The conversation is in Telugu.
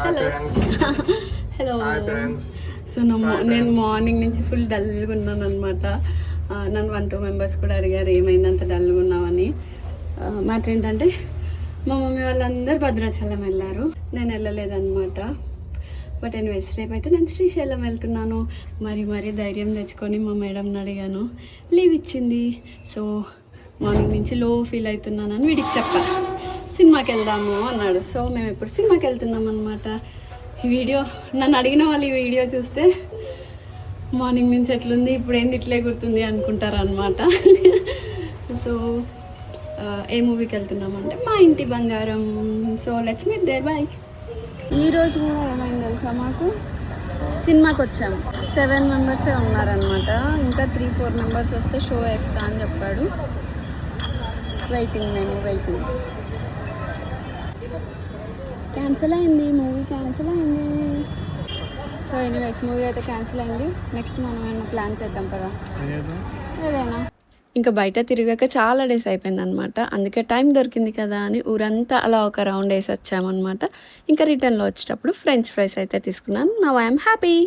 హలో హలో సో నేను మార్నింగ్ నుంచి ఫుల్ డల్గా ఉన్నాను అనమాట. నన్ను 1-2 మెంబర్స్ కూడా అడిగారు ఏమైంది అంత డల్గా ఉన్నామని. మ్యాటర్ ఏంటంటే మా మమ్మీ వాళ్ళందరూ భద్రాచలం వెళ్ళారు, నేను వెళ్ళలేదన్నమాట. బట్ ఎనీవేస్ రేపైతే నేను శ్రీశైలం వెళ్తున్నాను. మరీ ధైర్యం తెచ్చుకొని మా మేడంని అడిగాను, లీవ్ ఇచ్చింది. సో మార్నింగ్ నుంచి లో ఫీల్ అవుతున్నానని వీడికి చెప్పాను, సినిమాకి వెళ్దాము అన్నాడు. సో మేము ఇప్పుడు సినిమాకి వెళ్తున్నాం అనమాట. ఈ వీడియో నన్ను అడిగిన వాళ్ళు ఈ వీడియో చూస్తే మార్నింగ్ నుంచి ఎట్లుంది ఇప్పుడు ఏంది ఇట్లే గుర్తుంది అనుకుంటారు అనమాట. సో ఏ మూవీకి వెళ్తున్నామంటే మా ఇంటి బంగారం. So let's meet there. Bye. ఈరోజు కూడా ఏమైంది తెలుసా, మాకు సినిమాకి వచ్చాము. 7 మెంబర్సే ఉన్నారనమాట. ఇంకా 3-4 మెంబర్స్ వస్తే షో వేస్తా అని చెప్పాడు. వెయిటింగ్. క్యాన్సిల్ అయింది, మూవీ క్యాన్సిల్ అయింది. సో ఎనీవేస్ మూవీ అయితే క్యాన్సిల్ అయింది. నెక్స్ట్ మనం ఏమైనా ప్లాన్ చేద్దాం కదా, ఏదైనా. ఇంకా బయట తిరిగాక చాలా డేస్ అయిపోయింది అనమాట. అందుకే టైం దొరికింది కదా అని ఊరంతా అలా ఒక రౌండ్ వేసి వచ్చామన్నమాట. ఇంకా రిటర్న్లో వచ్చేటప్పుడు ఫ్రెంచ్ ఫ్రైస్ అయితే తీసుకున్నాను. Now I'm happy.